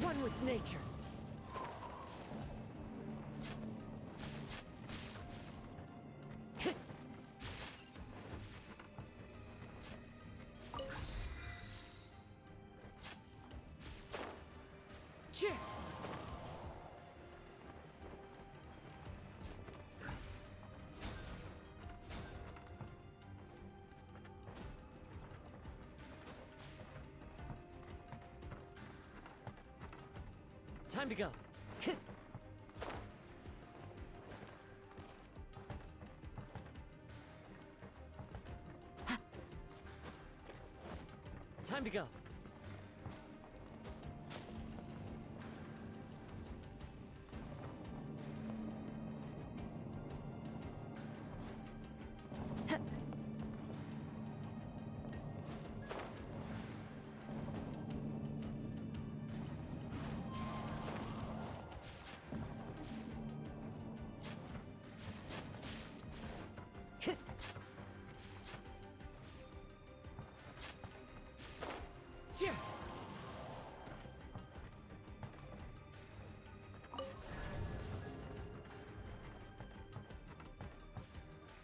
One with nature. Time to go. Time to go.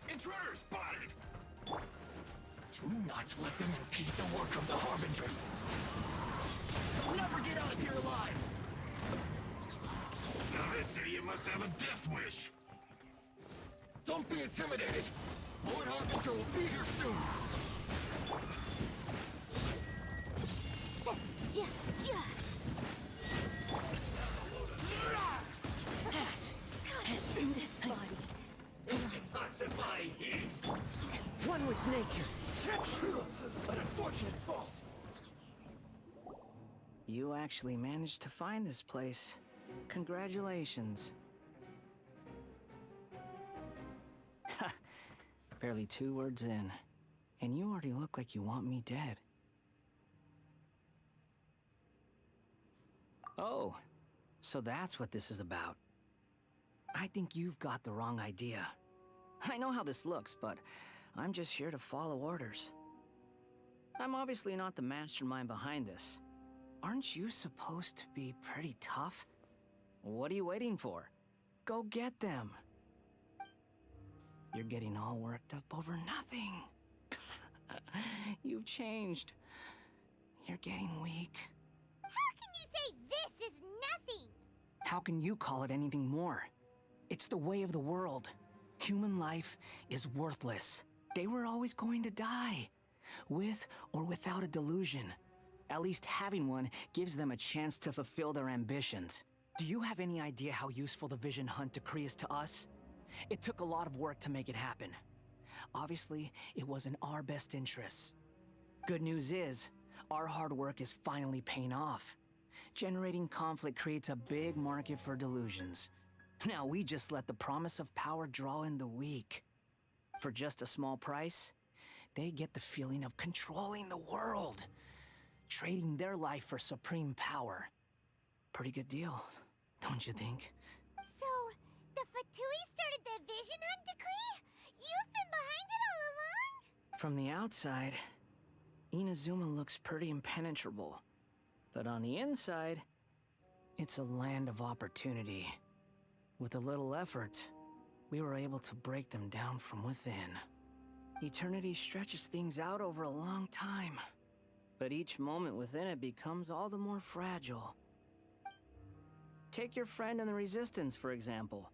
Intruder spotted! Do not let them impede the work of the Harbingers! They'll never get out of here alive! Now this idiot must have a death wish! Don't be intimidated! Lord Harbinger will be here soon! This body. Detoxify heat! One with nature. An unfortunate fault! You actually managed to find this place. Congratulations. Ha! Barely 2 words in, and you already look like you want me dead. Oh, so that's what this is about. I think you've got the wrong idea. I know how this looks, but I'm just here to follow orders. I'm obviously not the mastermind behind this. Aren't you supposed to be pretty tough? What are you waiting for? Go get them. You're getting all worked up over nothing. You've changed. You're getting weak. How can you say this is nothing? How can you call it anything more? It's the way of the world. Human life is worthless. They were always going to die, with or without a delusion. At least having one gives them a chance to fulfill their ambitions. Do you have any idea how useful the Vision Hunt decree is to us? It took a lot of work to make it happen. Obviously, it was in our best interests. Good news is, our hard work is finally paying off. Generating conflict creates a big market for delusions. Now we just let the promise of power draw in the weak. For just a small price, they get the feeling of controlling the world, trading their life for supreme power. Pretty good deal, don't you think? So, the Fatui started the Vision Hunt decree? You've been behind it all along? From the outside, Inazuma looks pretty impenetrable. But on the inside, it's a land of opportunity. With a little effort, we were able to break them down from within. Eternity stretches things out over a long time, but each moment within it becomes all the more fragile. Take your friend in the Resistance, for example.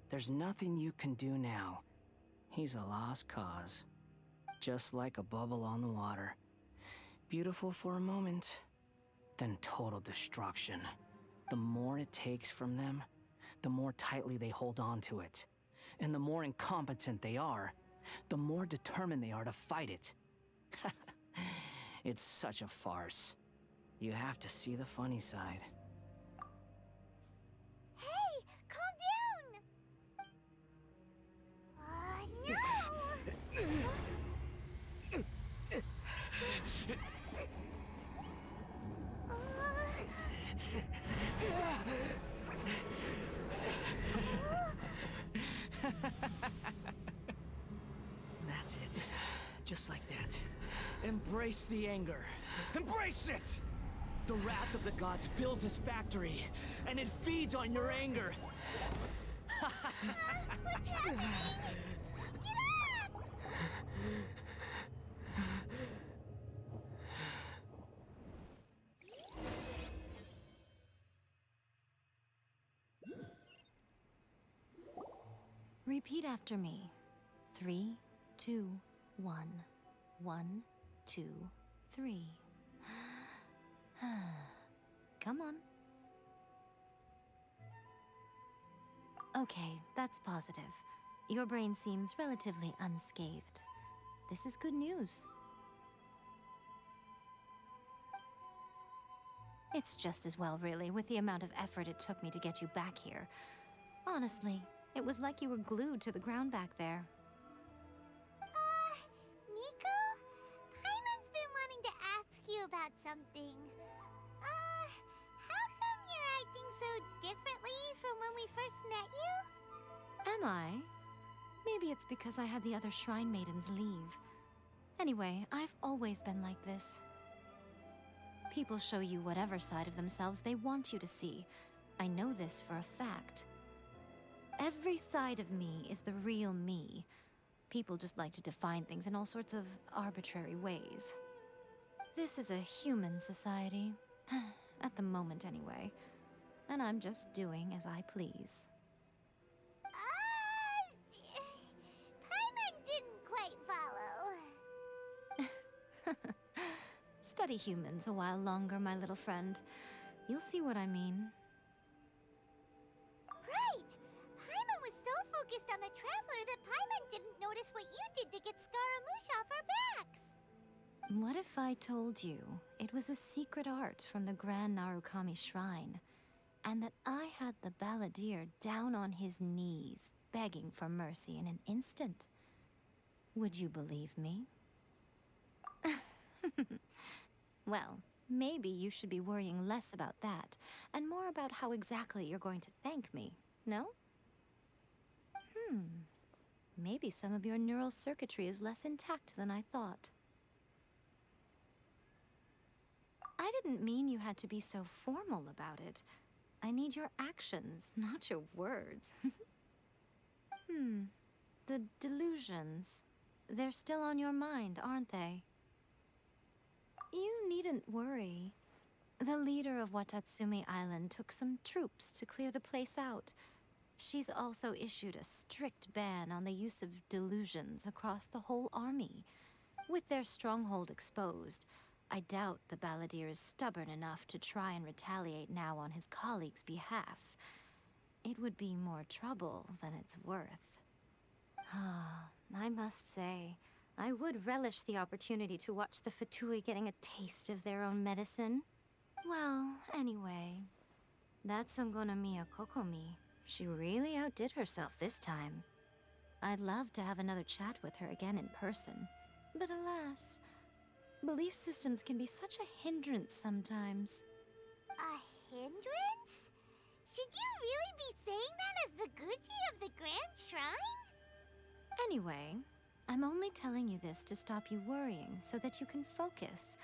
There's nothing you can do now. He's a lost cause. Just like a bubble on the water. Beautiful for a moment, then total destruction. The more it takes from them, the more tightly they hold on to it. And the more incompetent they are, the more determined they are to fight it. It's such a farce. You have to see the funny side. Hey, calm down! That's it. Just like that. Embrace the anger. Embrace it! The wrath of the gods fills this factory, and it feeds on your anger. What's happening? Get up! Repeat after me. 3, 2, 1. 1, 2, 3. Come on. Okay, that's positive. Your brain seems relatively unscathed. This is good news. It's just as well, really, with the amount of effort it took me to get you back here. Honestly, it was like you were glued to the ground back there. Nico? Paimon's been wanting to ask you about something. How come you're acting so differently from when we first met you? Am I? Maybe it's because I had the other Shrine Maidens leave. Anyway, I've always been like this. People show you whatever side of themselves they want you to see. I know this for a fact. Every side of me is the real me. People just like to define things in all sorts of arbitrary ways. This is a human society. At the moment, anyway. And I'm just doing as I please. Paimon didn't quite follow. Study humans a while longer, my little friend. You'll see what I mean. Right! Paimon was so focused on the Traveler that Paimon didn't notice what you did to get Scaramouche off our backs. What if I told you it was a secret art from the Grand Narukami Shrine, and that I had the balladeer down on his knees, begging for mercy in an instant? Would you believe me? Well, maybe you should be worrying less about that, and more about how exactly you're going to thank me, no? Maybe some of your neural circuitry is less intact than I thought. I didn't mean you had to be so formal about it. I need your actions, not your words. The delusions. They're still on your mind, aren't they? You needn't worry. The leader of Watatsumi Island took some troops to clear the place out. She's also issued a strict ban on the use of delusions across the whole army. With their stronghold exposed, I doubt the balladeer is stubborn enough to try and retaliate now on his colleague's behalf. It would be more trouble than it's worth. I must say, I would relish the opportunity to watch the Fatui getting a taste of their own medicine. Well, anyway, that's Miya Kokomi. She really outdid herself this time. I'd love to have another chat with her again in person. But alas, belief systems can be such a hindrance sometimes. A hindrance? Should you really be saying that as the Gucci of the Grand Shrine? Anyway, I'm only telling you this to stop you worrying so that you can focus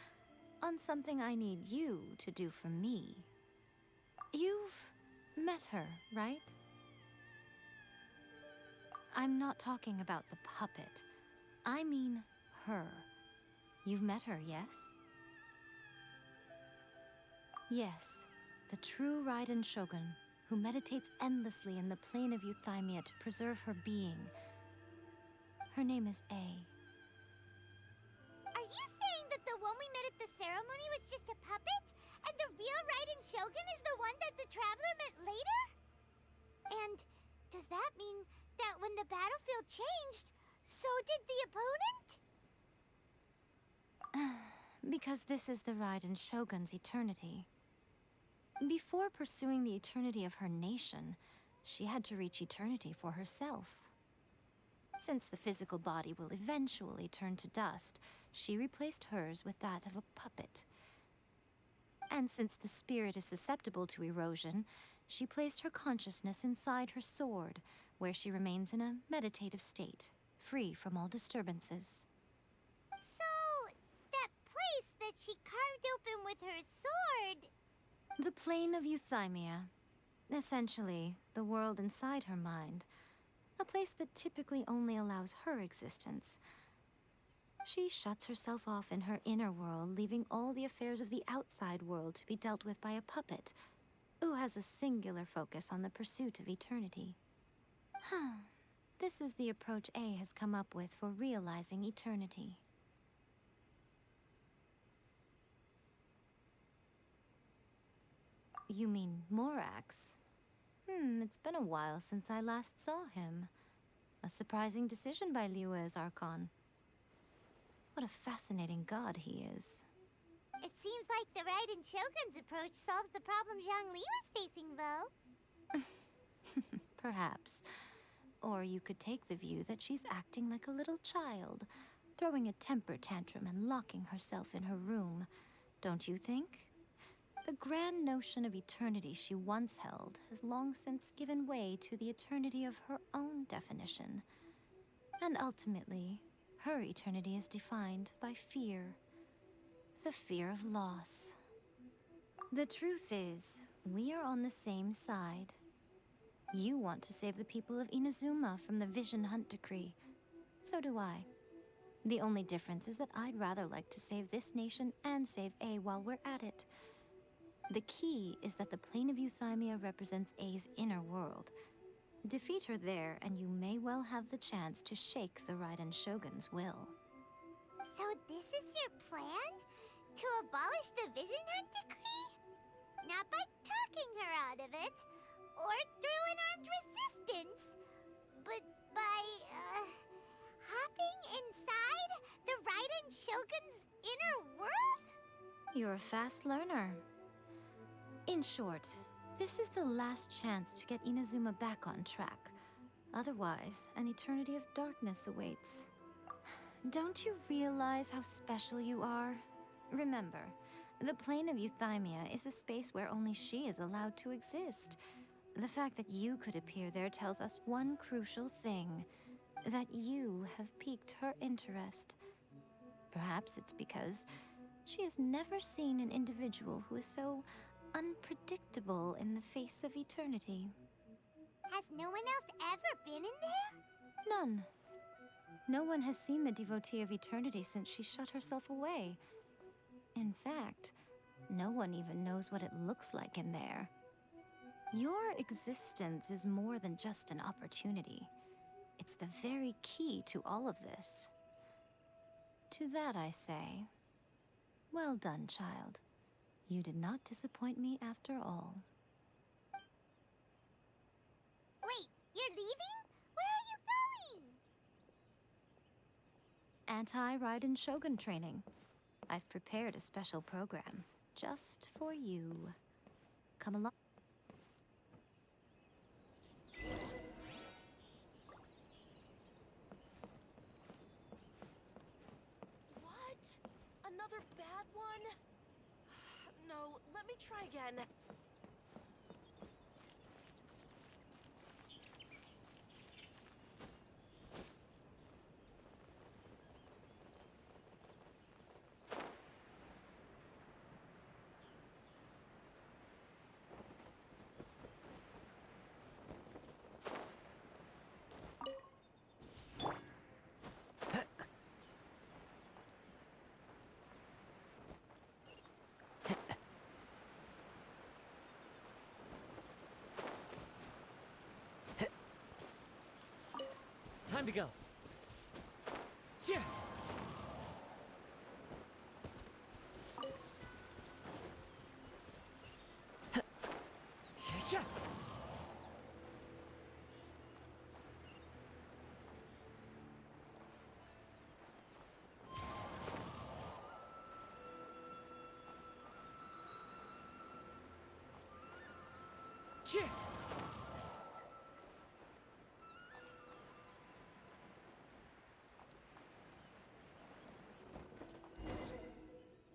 on something I need you to do for me. You've met her, right? I'm not talking about the puppet. I mean her. You've met her, yes? Yes, the true Raiden Shogun, who meditates endlessly in the plane of Euthymia to preserve her being. Her name is A. Are you saying that the one we met at the ceremony was just a puppet? And the real Raiden Shogun is the one that the Traveler met later? And does that mean that when the battlefield changed, so did the opponent? Because this is the Raiden Shogun's eternity. Before pursuing the eternity of her nation, she had to reach eternity for herself. Since the physical body will eventually turn to dust, she replaced hers with that of a puppet. And since the spirit is susceptible to erosion, she placed her consciousness inside her sword, where she remains in a meditative state, free from all disturbances. So, that place that she carved open with her sword. The plane of euthymia. Essentially, the world inside her mind. A place that typically only allows her existence. She shuts herself off in her inner world, leaving all the affairs of the outside world to be dealt with by a puppet, who has a singular focus on the pursuit of eternity. This is the approach A has come up with for realizing eternity. You mean Morax? It's been a while since I last saw him. A surprising decision by Liyue's Archon. What a fascinating god he is. It seems like the Raiden Shogun's approach solves the problem Zhongli was facing, though. Perhaps. Or you could take the view that she's acting like a little child, throwing a temper tantrum and locking herself in her room. Don't you think? The grand notion of eternity she once held has long since given way to the eternity of her own definition. And ultimately, her eternity is defined by fear. The fear of loss. The truth is, we are on the same side. You want to save the people of Inazuma from the Vision Hunt decree. So do I. The only difference is that I'd rather like to save this nation and save A while we're at it. The key is that the plane of euthymia represents A's inner world. Defeat her there, and you may well have the chance to shake the Raiden Shogun's will. So this is your plan? To abolish the Vision Hunt decree? Not by talking her out of it, or through an armed resistance, but by, hopping inside the Raiden Shogun's inner world? You're a fast learner. In short, this is the last chance to get Inazuma back on track. Otherwise, an eternity of darkness awaits. Don't you realize how special you are? Remember, the plane of euthymia is a space where only she is allowed to exist. The fact that you could appear there tells us one crucial thing. That you have piqued her interest. Perhaps it's because she has never seen an individual who is so unpredictable in the face of eternity. Has no one else ever been in there? None. No one has seen the devotee of eternity since she shut herself away. In fact, no one even knows what it looks like in there. Your existence is more than just an opportunity. It's the very key to all of this. To that I say, well done, child. You did not disappoint me after all. Wait, you're leaving? Where are you going? Anti-Raiden Shogun training. I've prepared a special program just for you. Come along. What? Another bad one? No, let me try again. Time to go. Yeah. Yeah. Yeah.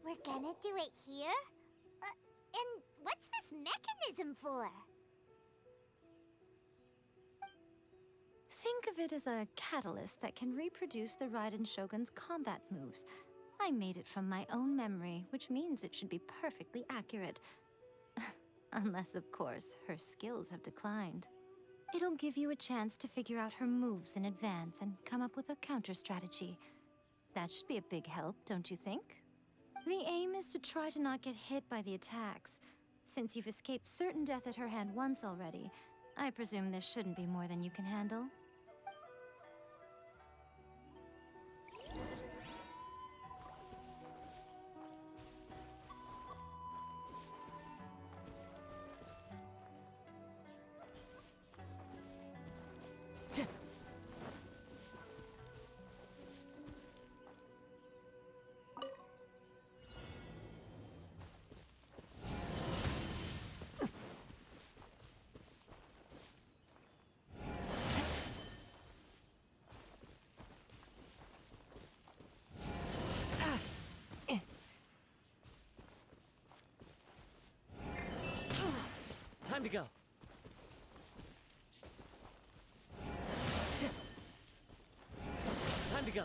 We're gonna do it here? And what's this mechanism for? Think of it as a catalyst that can reproduce the Raiden Shogun's combat moves, I made it from my own memory, which means it should be perfectly accurate. Unless, of course, her skills have declined. It'll give you a chance to figure out her moves in advance and come up with a counter strategy. That should be a big help, don't you think? The aim is to try to not get hit by the attacks. Since you've escaped certain death at her hand once already, I presume this shouldn't be more than you can handle. Time to go. Time to go.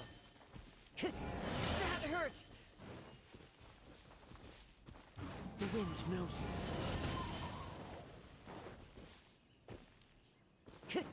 That hurts! The wind knows it.